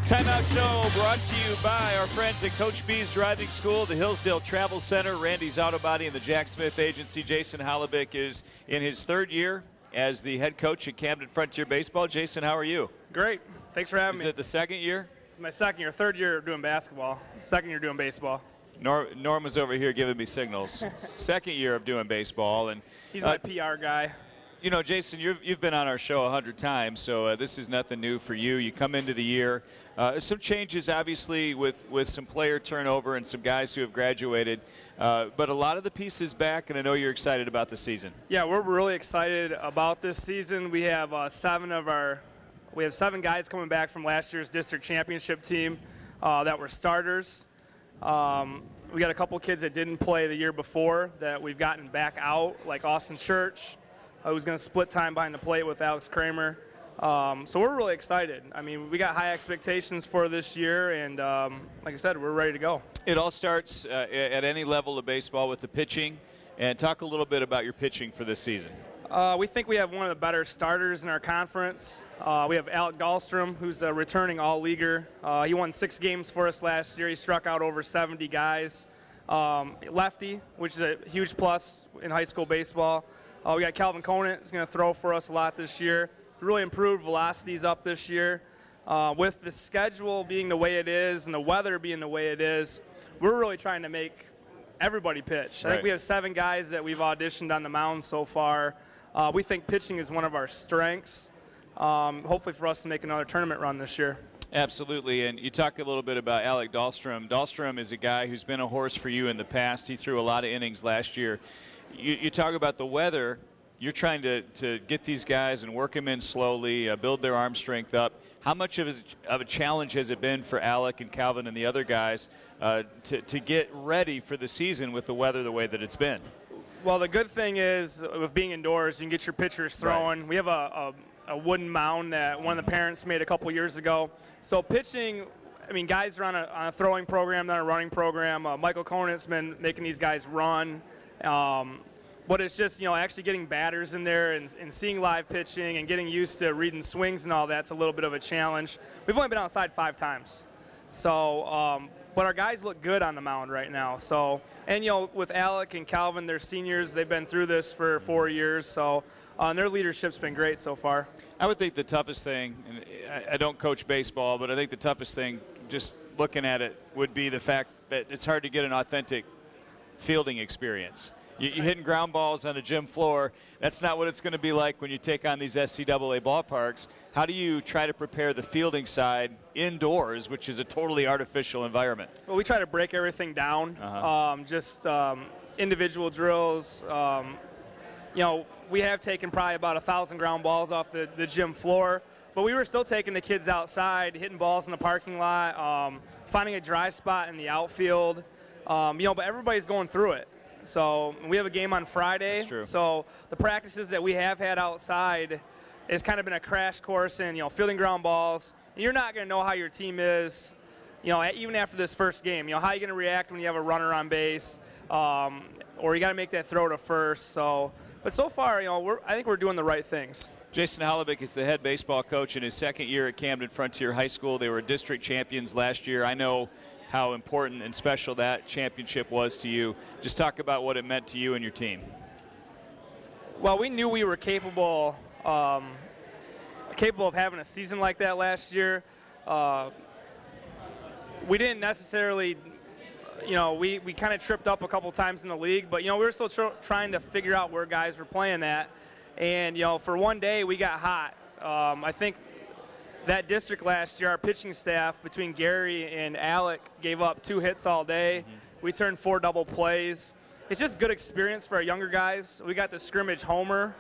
Timeout Show brought to you by our friends at Coach B's Driving School, the Hillsdale Travel Center, Randy's Auto Body, and the Jack Smith Agency. Jason Holubik is in his third year as the head coach at Camden Frontier Baseball. Jason, how are you? Great. Thanks for having me. Is it the second year? My second year, third year doing basketball, second year doing baseball. Norm was over here giving me signals. Second year of doing baseball. And he's my PR guy. You know, Jason, you've been on our show 100 times, so this is nothing new for you. You come into the year. Some changes, obviously, with some player turnover and some guys who have graduated. But a lot of the pieces back, and I know you're excited about the season. Yeah, we're really excited about this season. We have seven guys coming back from last year's district championship team that were starters. We got a couple kids that didn't play the year before that we've gotten back out, like Austin Church, who's going to split time behind the plate with Alex Kramer. So we're really excited. I mean, we got high expectations for this year, and like I said, we're ready to go. It all starts at any level of baseball with the pitching. And talk a little bit about your pitching for this season. We think we have one of the better starters in our conference. We have Alec Dahlstrom, who's a returning all-leaguer. He won 6 games for us last year. He struck out over 70 guys. Lefty, which is a huge plus in high school baseball. We got Calvin Conant, who's going to throw for us a lot this year. Really improved velocities up this year. With the schedule being the way it is and the weather being the way it is, we're really trying to make everybody pitch. I think we have 7 guys that we've auditioned on the mound so far. We think pitching is one of our strengths, hopefully for us to make another tournament run this year. Absolutely, and you talk a little bit about Alec Dahlstrom. Dahlstrom is a guy who's been a horse for you in the past. He threw a lot of innings last year. You talk about the weather. You're trying to get these guys and work them in slowly, build their arm strength up. How much of a challenge has it been for Alec and Calvin and the other guys to get ready for the season with the weather the way that it's been? Well, the good thing is with being indoors, you can get your pitchers throwing. Right. We have a wooden mound that one of the parents made a couple years ago. So pitching, I mean, guys are on a throwing program, not a running program. Michael Conant's been making these guys run. But it's just, actually getting batters in there and seeing live pitching and getting used to reading swings and all that's a little bit of a challenge. We've only been outside 5 times. So, but our guys look good on the mound right now. So, and, with Alec and Calvin, they're seniors. They've been through this for 4 years. So, and their leadership's been great so far. I would think the toughest thing, and I don't coach baseball, but I think the toughest thing, just looking at it, would be the fact that it's hard to get an authentic fielding experience. You're hitting ground balls on a gym floor. That's not what it's going to be like when you take on these SCAA ballparks. How do you try to prepare the fielding side indoors, which is a totally artificial environment? Well, we try to break everything down, individual drills. We have taken probably about 1,000 ground balls off the gym floor, but we were still taking the kids outside, hitting balls in the parking lot, finding a dry spot in the outfield. But everybody's going through it. So we have a game on Friday. That's true. So the practices that we have had outside has kind of been a crash course in, fielding ground balls. You're not going to know how your team is, even after this first game. How are you going to react when you have a runner on base, or you got to make that throw to first. But so far, I think we're doing the right things. Jason Holubik is the head baseball coach in his second year at Camden Frontier High School. They were district champions last year. I know how important and special that championship was to you. Just talk about what it meant to you and your team. Well, we knew we were capable of having a season like that last year. We didn't necessarily, we kind of tripped up a couple times in the league, but, we were still trying to figure out where guys were playing at. And, for one day we got hot. I think that district last year, our pitching staff, between Gary and Alec, gave up 2 hits all day. Mm-hmm. We turned 4 double plays. It's just good experience for our younger guys. We got to scrimmage Homer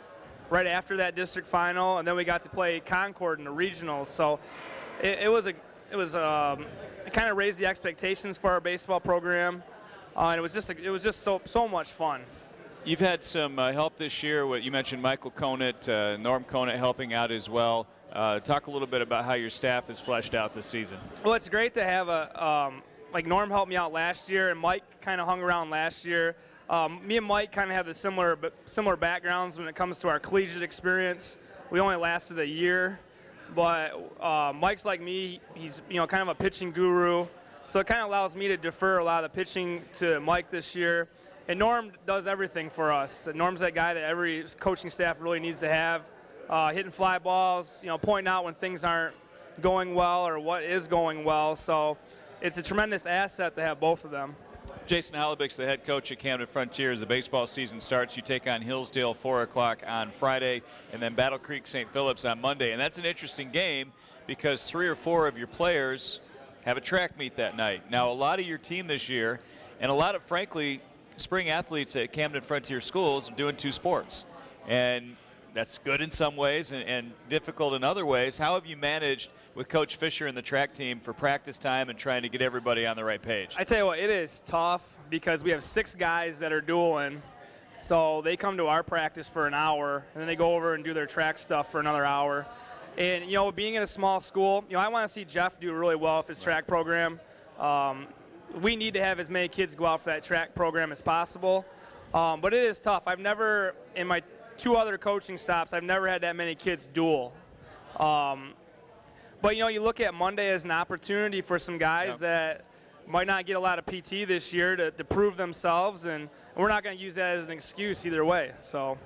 right after that district final, and then we got to play Concord in the regionals. So it kind of raised the expectations for our baseball program, and it was just so much fun. You've had some help this year. You mentioned Michael Conant, Norm Conant helping out as well. Talk a little bit about how your staff has fleshed out this season. Well, it's great to have like Norm helped me out last year, and Mike kind of hung around last year. Me and Mike kind of have the similar backgrounds when it comes to our collegiate experience. We only lasted a year, But Mike's like me. He's kind of a pitching guru, so it kind of allows me to defer a lot of the pitching to Mike this year. And Norm does everything for us. Norm's that guy that every coaching staff really needs to have, hitting fly balls, pointing out when things aren't going well or what is going well. So it's a tremendous asset to have both of them. Jason Holubik's the head coach at Camden Frontier. As the baseball season starts, you take on Hillsdale 4 o'clock on Friday, and then Battle Creek St. Phillips on Monday. And that's an interesting game because 3 or 4 of your players have a track meet that night. Now, a lot of your team this year, and a lot of, frankly, spring athletes at Camden Frontier schools are doing 2 sports. And that's good in some ways and difficult in other ways. How have you managed with Coach Fisher and the track team for practice time and trying to get everybody on the right page? I tell you what, it is tough because we have 6 guys that are dueling. So they come to our practice for an hour, and then they go over and do their track stuff for another hour. And, being in a small school, I want to see Jeff do really well with his track program. We need to have as many kids go out for that track program as possible. But it is tough. I've never, in my 2 other coaching stops, I've never had that many kids duel. But, you look at Monday as an opportunity for some guys that might not get a lot of PT this year to prove themselves, and we're not going to use that as an excuse either way. So,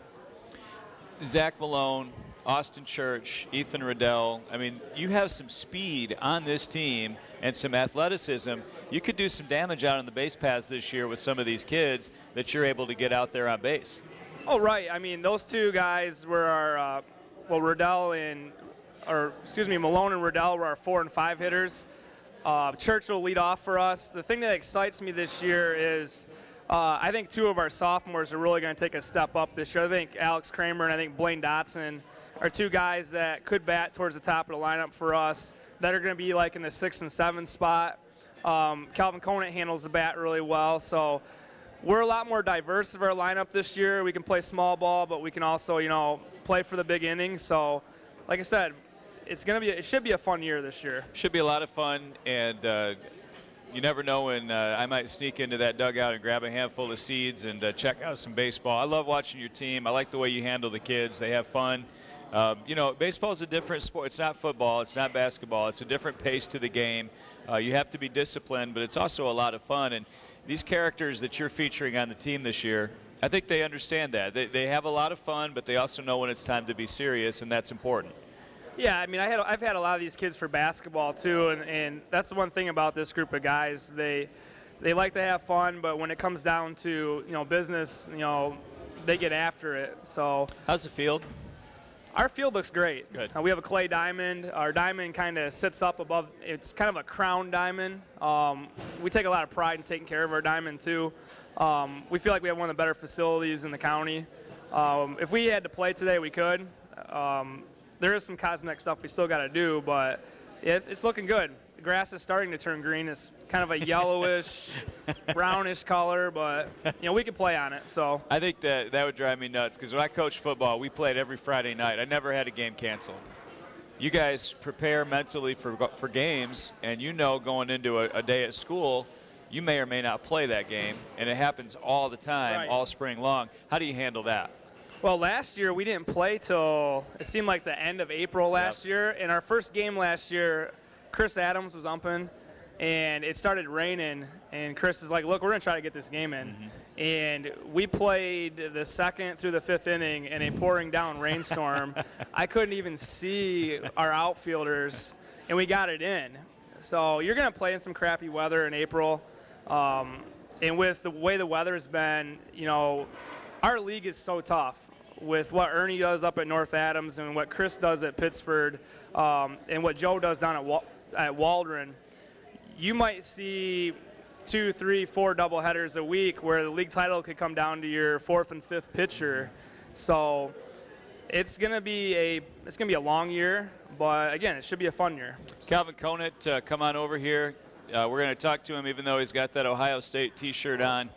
Zach Malone, Austin Church, Ethan Riddell, I mean, you have some speed on this team and some athleticism. You could do some damage out on the base paths this year with some of these kids that you're able to get out there on base. Oh, right. I mean, those 2 guys were our, Malone and Riddell were our 4 and 5 hitters. Church will lead off for us. The thing that excites me this year is I think 2 of our sophomores are really going to take a step up this year. I think Alex Kramer and I think Blaine Dotson are 2 guys that could bat towards the top of the lineup for us that are going to be like in the 6 and 7 spot. Calvin Conant handles the bat really well. So we're a lot more diverse of our lineup this year. We can play small ball, but we can also, play for the big innings. So, like I said, it should be a fun year this year. Should be a lot of fun, and you never know when I might sneak into that dugout and grab a handful of seeds and check out some baseball. I love watching your team. I like the way you handle the kids. They have fun. Baseball is a different sport. It's not football. It's not basketball. It's a different pace to the game. You have to be disciplined, but it's also a lot of fun. And these characters that you're featuring on the team this year, I think they understand that. They have a lot of fun, but they also know when it's time to be serious, and that's important. Yeah, I mean, I've had a lot of these kids for basketball too, and that's the one thing about this group of guys. They like to have fun, but when it comes down to business, they get after it. So how's the field? Our field looks great. Good. We have a clay diamond. Our diamond kind of sits up above. It's kind of a crown diamond. We take a lot of pride in taking care of our diamond too. We feel like we have one of the better facilities in the county. If we had to play today, we could. There is some cosmetic stuff we still got to do, but it's looking good. The grass is starting to turn green. It's kind of a yellowish, brownish color, but we can play on it. So I think that would drive me nuts because when I coached football, we played every Friday night. I never had a game canceled. You guys prepare mentally for games, and going into a day at school, you may or may not play that game, and it happens all the time, right, all spring long. How do you handle that? Well, last year we didn't play till it seemed like the end of April last year. In our first game last year, Chris Adams was umping, and it started raining. And Chris is like, "Look, we're gonna try to get this game in." Mm-hmm. And we played the 2nd through the 5th inning in a pouring down rainstorm. I couldn't even see our outfielders, and we got it in. So you're gonna play in some crappy weather in April, and with the way the weather's been, our league is so tough. With what Ernie does up at North Adams and what Chris does at Pittsford and what Joe does down at Waldron, you might see 2, 3, 4 doubleheaders a week where the league title could come down to your 4th and 5th pitcher. So it's gonna be a long year, but again, it should be a fun year. Calvin Conant, come on over here. We're going to talk to him, even though he's got that Ohio State T-shirt on.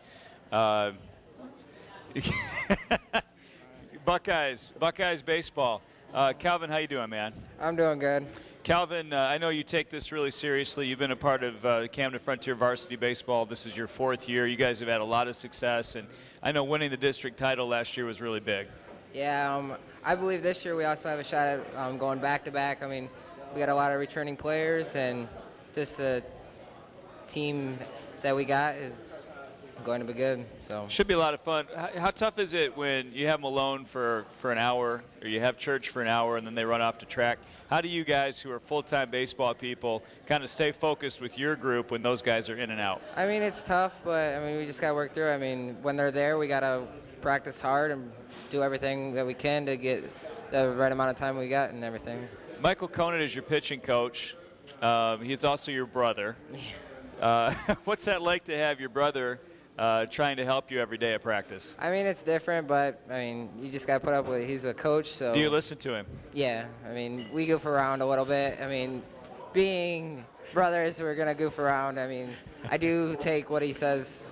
Buckeyes baseball. Calvin, how you doing, man? I'm doing good. Calvin, I know you take this really seriously. You've been a part of Camden Frontier varsity baseball. This is your 4th year. You guys have had a lot of success, and I know winning the district title last year was really big. Yeah, I believe this year we also have a shot at going back-to-back. I mean, we got a lot of returning players, and just the team that we got is going to be good. So should be a lot of fun. How tough is it when you have them alone for an hour, or you have church for an hour, and then they run off to track? How do you guys who are full-time baseball people kind of stay focused with your group when those guys are in and out? I mean, it's tough, but I mean, we just got to work through it. I mean, when they're there, we got to practice hard and do everything that we can to get the right amount of time we got and everything. Michael Conant is your pitching coach. He's also your brother. What's that like to have your brother trying to help you every day at practice? I mean, it's different, but I mean, you just got to put up with it. He's a coach, so. Do you listen to him? Yeah. I mean, we goof around a little bit. I mean, being brothers, we're going to goof around. I mean, I do take what he says.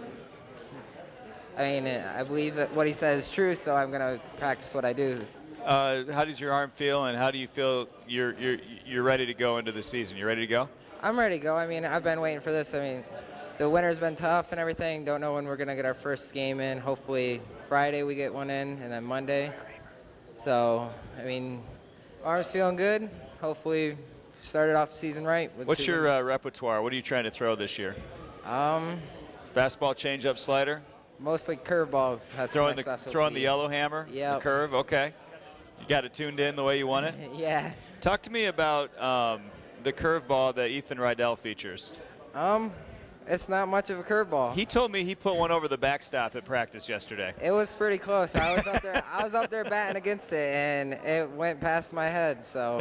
I mean, I believe that what he says is true, so I'm going to practice what I do. How does your arm feel, and how do you feel you're ready to go into the season? You ready to go? I'm ready to go. I mean, I've been waiting for this. I mean, the winter's been tough and everything. Don't know when we're going to get our first game in. Hopefully Friday we get one in, and then Monday. So, I mean, arm's feeling good. Hopefully started off the season right. What's your repertoire? What are you trying to throw this year? Fastball, changeup, slider? Mostly curveballs. That's my specialty. Throwing the yellow hammer? Yeah. The curve? Okay. You got it tuned in the way you want it? Yeah. Talk to me about the curveball that Ethan Rydell features. It's not much of a curveball. He told me he put one over the backstop at practice yesterday. It was pretty close. I was up there. I was up there batting against it, and it went past my head. So.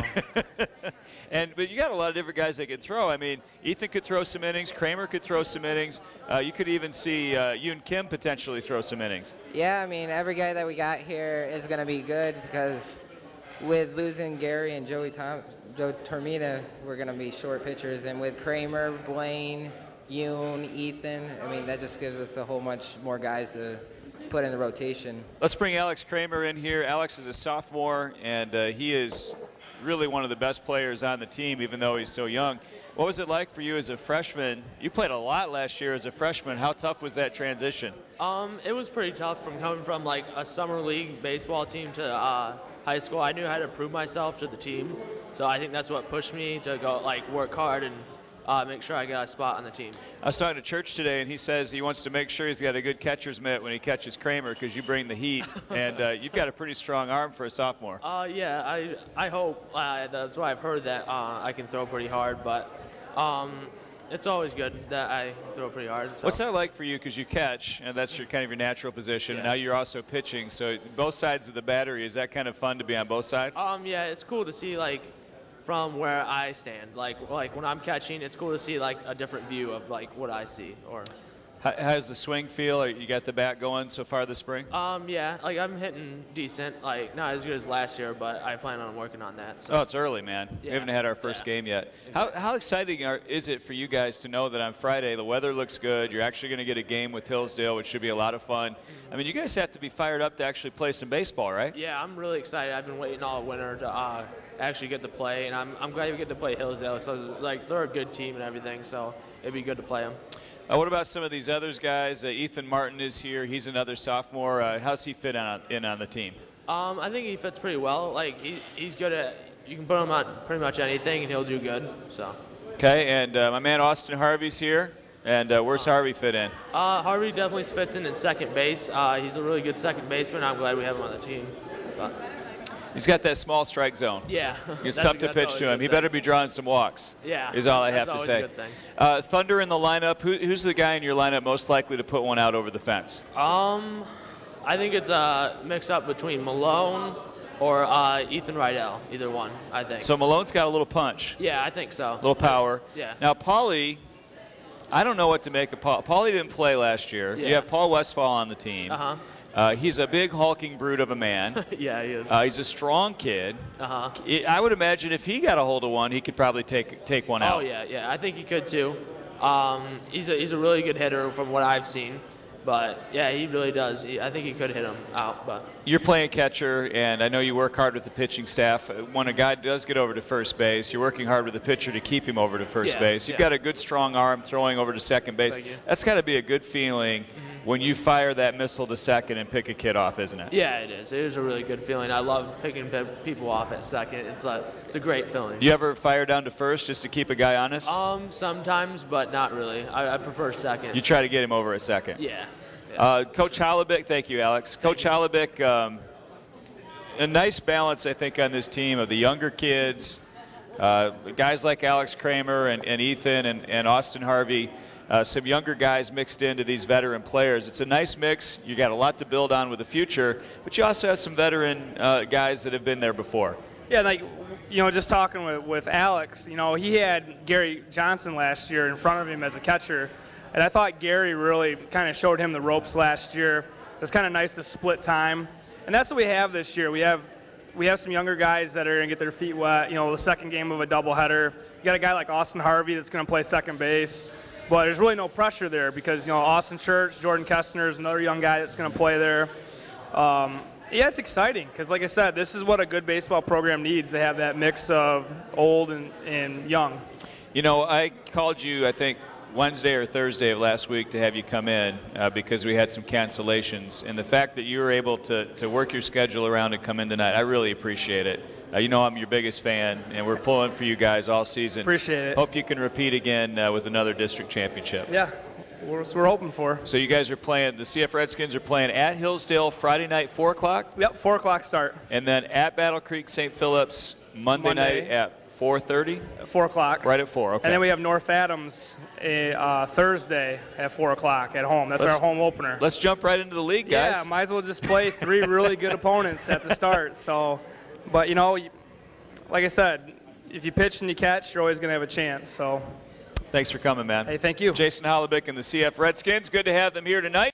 But you got a lot of different guys that can throw. I mean, Ethan could throw some innings. Kramer could throw some innings. You could even see Yoon Kim potentially throw some innings. Yeah, I mean, every guy that we got here is going to be good because with losing Gary and Joe Termina, we're going to be short pitchers, and with Kramer, Blaine, Yoon, Ethan, I mean, that just gives us a whole much more guys to put in the rotation. Let's bring Alex Kramer in here. Alex is a sophomore, and he is really one of the best players on the team, even though he's so young. What was it like for you as a freshman? You played a lot last year as a freshman. How tough was that transition? It was pretty tough from coming from like a summer league baseball team to high school. I knew I had to prove myself to the team, so I think that's what pushed me to go like work hard and make sure I got a spot on the team. I was talking to Church today, and he says he wants to make sure he's got a good catcher's mitt when he catches Kramer because you bring the heat, and you've got a pretty strong arm for a sophomore. Yeah, I hope. That's why I've heard that I can throw pretty hard, but it's always good that I throw pretty hard. So. What's that like for you? Because you catch, and that's kind of your natural position. Yeah. And now you're also pitching, so both sides of the battery. Is that kind of fun to be on both sides? Yeah, it's cool to see like from where I stand. Like when I'm catching, it's cool to see like a different view of like what I see. Or how's the swing feel? You got the bat going so far this spring? Yeah, like I'm hitting decent. Like not as good as last year, but I plan on working on that. So. Oh, it's early, man. Yeah. We haven't had our first game yet. Exactly. How exciting is it for you guys to know that on Friday the weather looks good? You're actually going to get a game with Hillsdale, which should be a lot of fun. I mean, you guys have to be fired up to actually play some baseball, right? Yeah, I'm really excited. I've been waiting all winter to actually get to play, and I'm glad we get to play Hillsdale. So like they're a good team and everything, so it'd be good to play them. What about some of these others guys? Ethan Martin is here. He's another sophomore. How's he fit in on the team? I think he fits pretty well. Like he's good at. You can put him on pretty much anything, and he'll do good. So. Okay, and my man Austin Harvey's here. And where's Harvey fit in? Harvey definitely fits in second base. He's a really good second baseman. I'm glad we have him on the team. But. He's got that small strike zone. Yeah. It's tough to pitch to him. He better be drawing some walks. Yeah. Is all I have to say. A good thing. Thunder in the lineup. Who's the guy in your lineup most likely to put one out over the fence? I think it's a mix-up between Malone or Ethan Rydell. Either one, I think. So Malone's got a little punch. Yeah, I think so. A little power. Yeah. Now, Paulie, I don't know what to make of Paul. Paulie didn't play last year. Yeah. You have Paul Westfall on the team. Uh-huh. He's a big hulking brute of a man. Yeah, he is. He's a strong kid. Uh-huh. I would imagine if he got a hold of one, he could probably take one out. Oh, yeah. I think he could, too. He's a really good hitter from what I've seen. But, yeah, he really does. I think he could hit him out. But you're playing catcher, and I know you work hard with the pitching staff. When a guy does get over to first base, you're working hard with the pitcher to keep him over to first base. You've got a good, strong arm throwing over to second base. That's got to be a good feeling when you fire that missile to second and pick a kid off, isn't it? Yeah, it is. It is a really good feeling. I love picking people off at second. It's a great feeling. Do you ever fire down to first just to keep a guy honest? Sometimes, but not really. I prefer second. You try to get him over at second. Yeah. Coach Holubik, thank you, Alex. Coach Holubik, a nice balance, I think, on this team of the younger kids, guys like Alex Kramer and Ethan and Austin Harvey, some younger guys mixed into these veteran players. It's a nice mix. You got a lot to build on with the future, but you also have some veteran guys that have been there before. Yeah, like, just talking with Alex, he had Gary Johnson last year in front of him as a catcher, and I thought Gary really kind of showed him the ropes last year. It was kind of nice to split time, and that's what we have this year. We have some younger guys that are going to get their feet wet, the second game of a doubleheader. You got a guy like Austin Harvey that's going to play second base. But there's really no pressure there because, Austin Church, Jordan Kestner is another young guy that's going to play there. Yeah, it's exciting because, like I said, this is what a good baseball program needs, to have that mix of old and young. I called you, I think, Wednesday or Thursday of last week to have you come in because we had some cancellations. And the fact that you were able to work your schedule around and come in tonight, I really appreciate it. I'm your biggest fan, and we're pulling for you guys all season. Appreciate it. Hope you can repeat again with another district championship. Yeah, that's what we're hoping for. So you guys are playing, the CF Redskins are playing at Hillsdale Friday night, 4 o'clock? Yep, 4 o'clock start. And then at Battle Creek St. Phillips Monday night at 4:30? 4 o'clock. Right at 4, okay. And then we have North Adams Thursday at 4 o'clock at home. That's our home opener. Let's jump right into the league, guys. Yeah, might as well just play 3 really good opponents at the start. So, but, like I said, if you pitch and you catch, you're always going to have a chance. So, thanks for coming, man. Hey, thank you. Jason Holubik and the CF Redskins. Good to have them here tonight.